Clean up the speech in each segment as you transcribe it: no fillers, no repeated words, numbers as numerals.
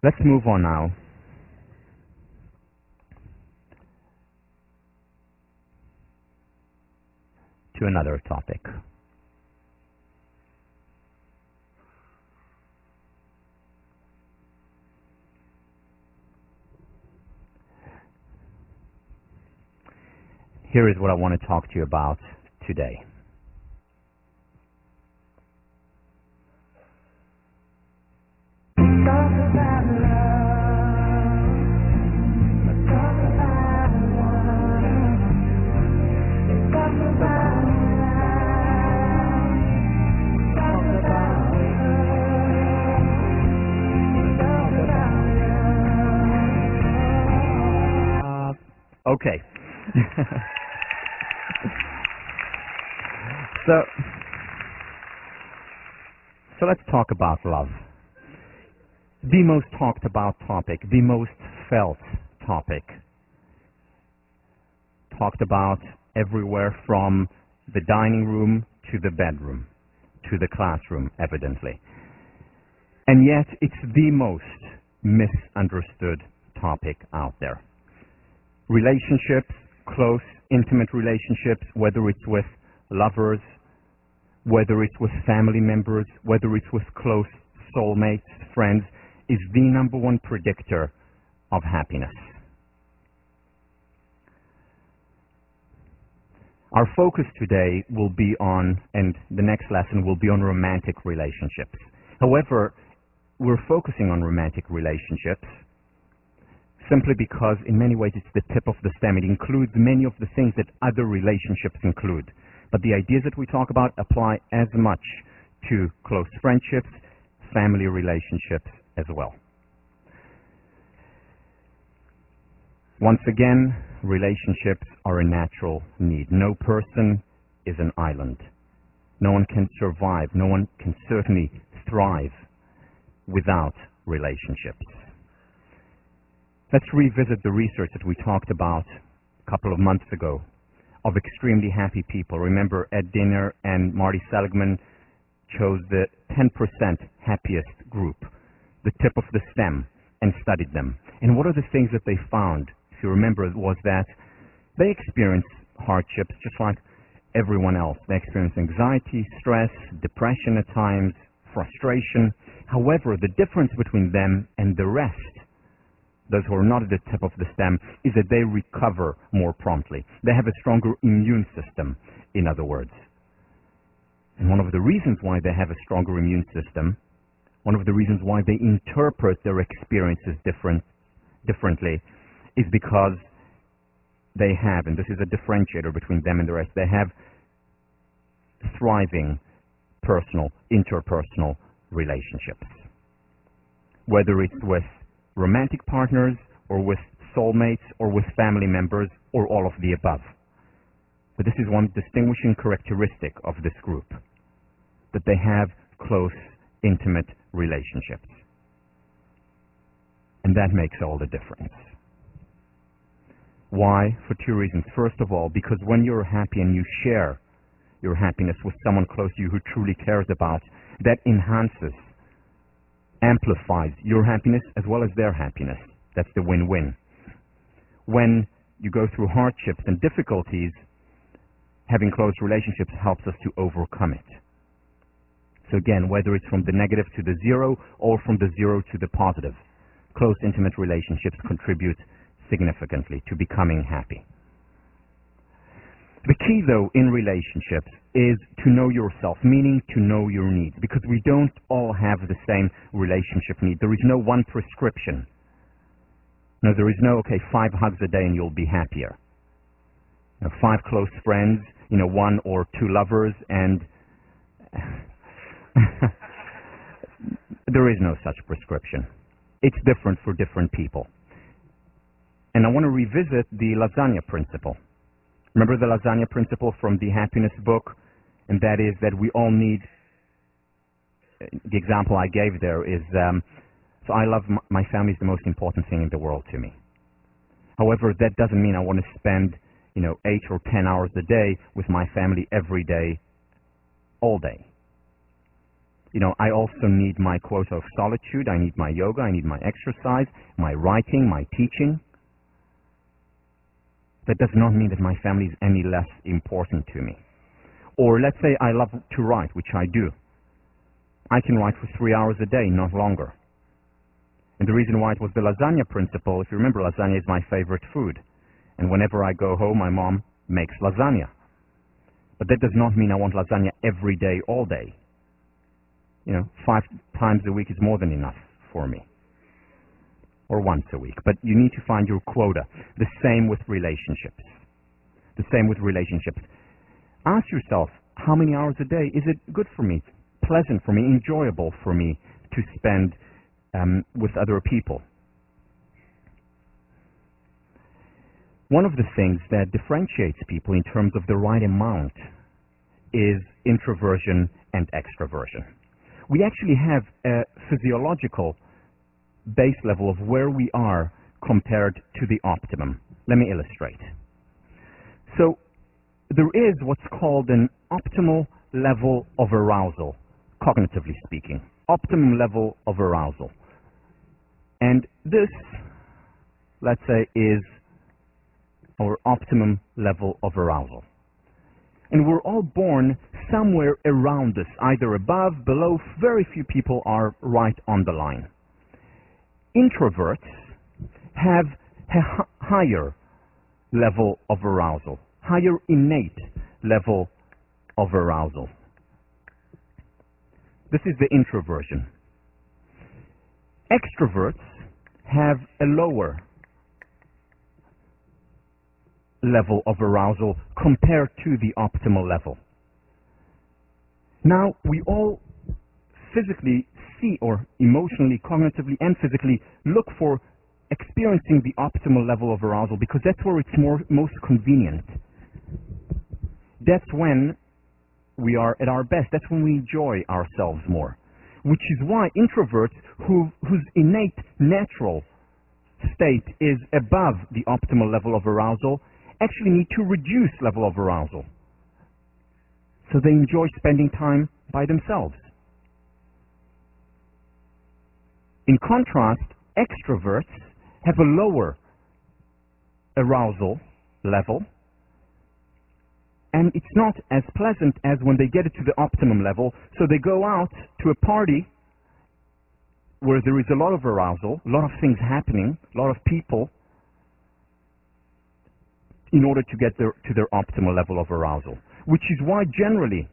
Let's move on now to another topic. Here is what I want to talk to you about today. Okay. So let's talk about love. The most talked about topic, the most felt topic. Talked about everywhere from the dining room to the bedroom, to the classroom, evidently. And yet it's the most misunderstood topic out there. Relationships, close, intimate relationships, whether it's with lovers, whether it's with family members, whether it's with close soulmates, friends, is the number one predictor of happiness. Our focus today will be on, and the next lesson will be on romantic relationships. However, we're focusing on romantic relationships simply because in many ways it's the tip of the stem. It includes many of the things that other relationships include. But the ideas that we talk about apply as much to close friendships, family relationships as well. Once again, relationships are a natural need. No person is an island. No one can survive. No one can certainly thrive without relationships. Let's revisit the research that we talked about a couple of months ago of extremely happy people. Remember, Ed Diener and Marty Seligman chose the 10% happiest group, the tip of the stem, and studied them. And what are the things that they found, if you remember, was that they experienced hardships just like everyone else. They experienced anxiety, stress, depression at times, frustration. However, the difference between them and the rest, those who are not at the tip of the stem, is that they recover more promptly. They have a stronger immune system, in other words. And one of the reasons why they have a stronger immune system, one of the reasons why they interpret their experiences differently, is because they have, and this is a differentiator between them and the rest, they have thriving personal, interpersonal relationships. Whether it's with romantic partners, or with soulmates, or with family members, or all of the above. But this is one distinguishing characteristic of this group, that they have close, intimate relationships. And that makes all the difference. Why? For two reasons. First of all, because when you're happy and you share your happiness with someone close to you who truly cares about, that enhances, amplifies your happiness as well as their happiness. That's the win-win. When you go through hardships and difficulties, having close relationships helps us to overcome it. So again, whether it's from the negative to the zero or from the zero to the positive, close, intimate relationships contribute significantly to becoming happy. The key, though, in relationships is to know yourself, meaning to know your needs, because we don't all have the same relationship need. There is no one prescription. No, there is no, 5 hugs a day and you'll be happier. 5 close friends, 1 or 2 lovers, and there is no such prescription. It's different for different people. And I want to revisit the lasagna principle. Remember the lasagna principle from the Happiness book? And that is that we all need, the example I gave there is, so I love my family is the most important thing in the world to me. However, that doesn't mean I want to spend, 8 or 10 hours a day with my family every day, all day. I also need my quota of solitude. I need my yoga. I need my exercise, my writing, my teaching. That does not mean that my family is any less important to me. Or let's say I love to write, which I do. I can write for 3 hours a day, not longer. And the reason why it was the lasagna principle, if you remember, lasagna is my favorite food. And whenever I go home, my mom makes lasagna. But that does not mean I want lasagna every day, all day. 5 times a week is more than enough for me. Or once a week. But you need to find your quota. The same with relationships. The same with relationships. Ask yourself, how many hours a day is it good for me, pleasant for me, enjoyable for me to spend with other people? One of the things that differentiates people in terms of the right amount is introversion and extroversion. We actually have a physiological base level of where we are compared to the optimum. Let me illustrate. So there is what's called an optimal level of arousal, cognitively speaking. Optimum level of arousal. And this, let's say, is our optimum level of arousal. And we're all born somewhere around this, either above, below. Very few people are right on the line. Introverts have a higher level of arousal, higher innate level of arousal. This is the introversion. Extroverts have a lower level of arousal compared to the optimal level. Now, we all physically see, or emotionally, cognitively, and physically look for experiencing the optimal level of arousal because that's where it's most convenient. That's when we are at our best. That's when we enjoy ourselves more. Which is why introverts whose innate natural state is above the optimal level of arousal actually need to reduce level of arousal. So they enjoy spending time by themselves. In contrast, extroverts have a lower arousal level, and it's not as pleasant as when they get it to the optimum level, so they go out to a party where there is a lot of arousal, a lot of things happening, a lot of people, in order to get to their optimal level of arousal. Which is why generally,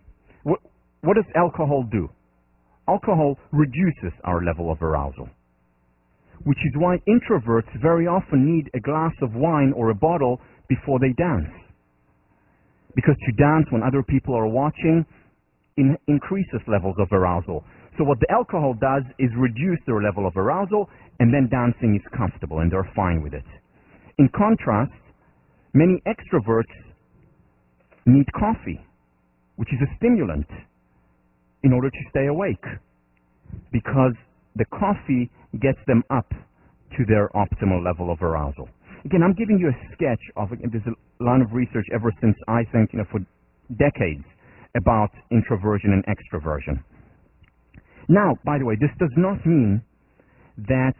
what does alcohol do? Alcohol reduces our level of arousal. Which is why introverts very often need a glass of wine or a bottle before they dance. Because to dance when other people are watching increases levels of arousal. So what the alcohol does is reduce their level of arousal, and then dancing is comfortable and they're fine with it. In contrast, many extroverts need coffee, which is a stimulant, in order to stay awake, because the coffee gets them up to their optimal level of arousal. Again, I'm giving you a sketch of it. There's a line of research ever since, I think, for decades about introversion and extroversion. Now, by the way, this does not mean that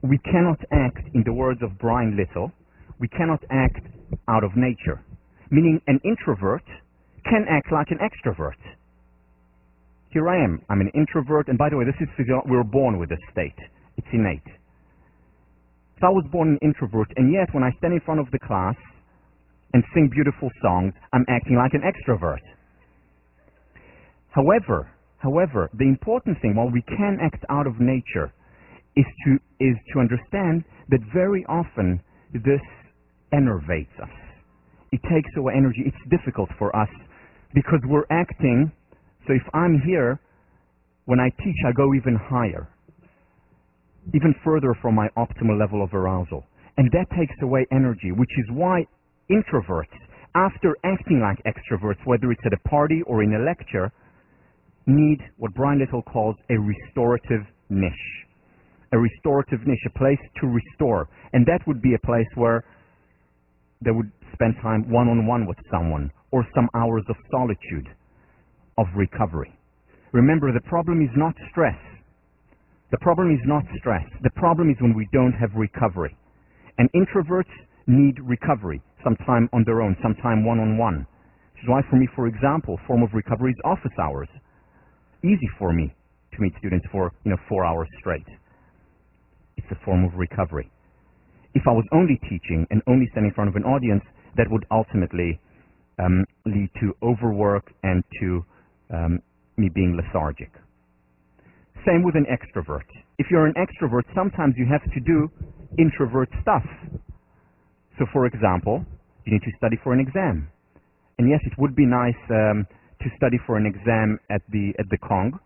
we cannot act, in the words of Brian Little, we cannot act out of nature. Meaning an introvert can act like an extrovert. Here I am. I'm an introvert, and by the way, this is we're born with this state. It's innate. So I was born an introvert, and yet when I stand in front of the class and sing beautiful songs, I'm acting like an extrovert. However, the important thing, while we can act out of nature, is to understand that very often this enervates us. It takes away energy. It's difficult for us because we're acting. So if I'm here, when I teach, I go even higher, even further from my optimal level of arousal. And that takes away energy, which is why introverts, after acting like extroverts, whether it's at a party or in a lecture, need what Brian Little calls a restorative niche. A restorative niche, a place to restore. And that would be a place where they would spend time one-on-one with someone, or some hours of solitude, of recovery. Remember, the problem is not stress. The problem is not stress. The problem is when we don't have recovery. And introverts need recovery, sometime on their own, sometime one-on-one. Which is why for me, for example, form of recovery is office hours. Easy for me to meet students for 4 hours straight. It's a form of recovery. If I was only teaching and only standing in front of an audience, that would ultimately lead to overwork and to me being lethargic. Same with an extrovert. If you're an extrovert, sometimes you have to do introvert stuff. So, for example, you need to study for an exam. And yes, it would be nice to study for an exam at the Kong,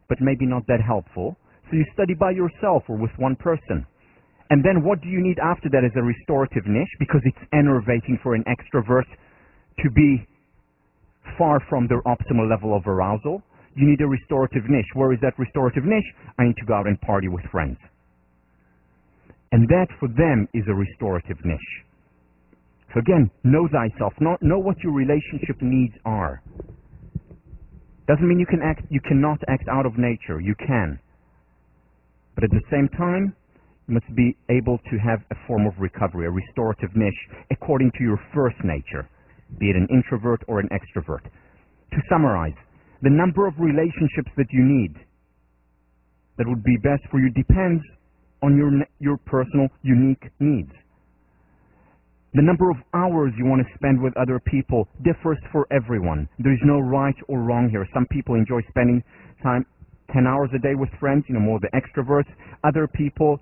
but maybe not that helpful. So you study by yourself or with one person. And then what do you need after that as a restorative niche? Because it's enervating for an extrovert to be far from their optimal level of arousal. You need a restorative niche. Where is that restorative niche? I need to go out and party with friends. And that for them is a restorative niche. So again, know thyself. Know what your relationship needs are. Doesn't mean you cannot act out of nature. You can. But at the same time, you must be able to have a form of recovery, a restorative niche, according to your first nature, be it an introvert or an extrovert. To summarize, the number of relationships that you need that would be best for you depends on your personal, unique needs. The number of hours you want to spend with other people differs for everyone. There is no right or wrong here. Some people enjoy spending time 10 hours a day with friends, more the extroverts. Other people,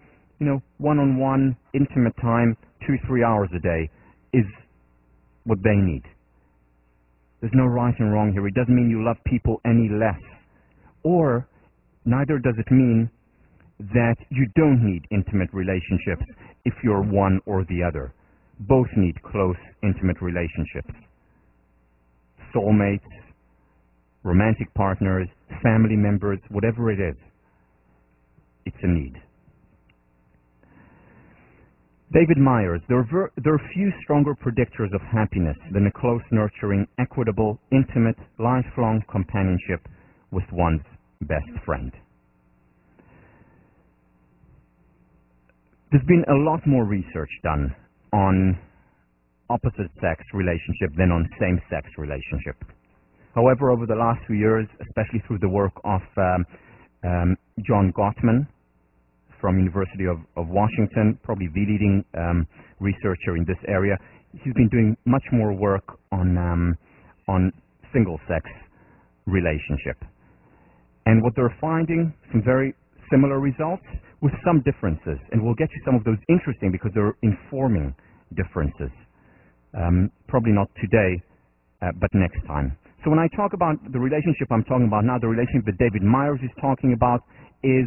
one-on-one, intimate time, 2-3 hours a day is what they need. There's no right and wrong here. It doesn't mean you love people any less. Or, neither does it mean that you don't need intimate relationships if you're one or the other. Both need close, intimate relationships. Soulmates, romantic partners, family members, whatever it is, it's a need. David Myers, there are few stronger predictors of happiness than a close, nurturing, equitable, intimate, lifelong companionship with one's best friend. There's been a lot more research done on opposite-sex relationship than on same-sex relationship. However, over the last few years, especially through the work of John Gottman from University of Washington, probably the leading researcher in this area, he's been doing much more work on single-sex relationship. And what they're finding, some very similar results with some differences. And we'll get you some of those interesting because they're informing differences. Probably not today, but next time. So when I talk about the relationship I'm talking about now, the relationship that David Myers is talking about is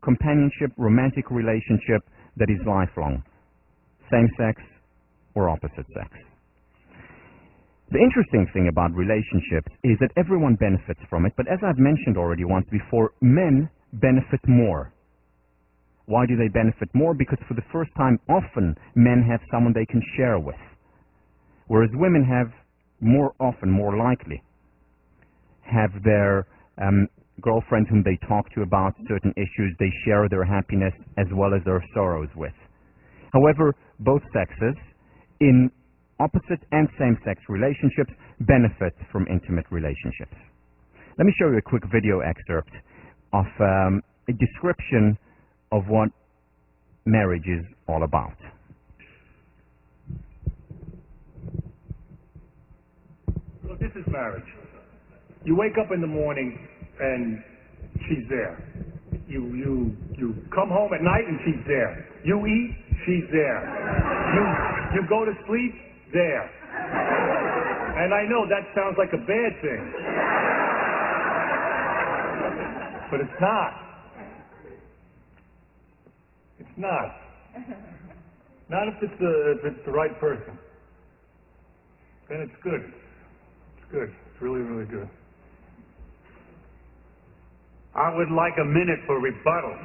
companionship, romantic relationship that is lifelong. Same sex or opposite sex. The interesting thing about relationships is that everyone benefits from it, but as I've mentioned already once before, men benefit more. Why do they benefit more? Because for the first time, often, men have someone they can share with. Whereas women have more often, more likely, have their girlfriends whom they talk to about certain issues, they share their happiness as well as their sorrows with. However, both sexes, in opposite and same-sex relationships, benefit from intimate relationships. Let me show you a quick video excerpt of a description of what marriage is all about. Look, this is marriage. You wake up in the morning and she's there. You come home at night and she's there. You eat, she's there. You go to sleep, there. And I know that sounds like a bad thing. But it's not. It's not. Not if it's the right person. Then it's good. It's good. It's really, really good. I would like a minute for rebuttal.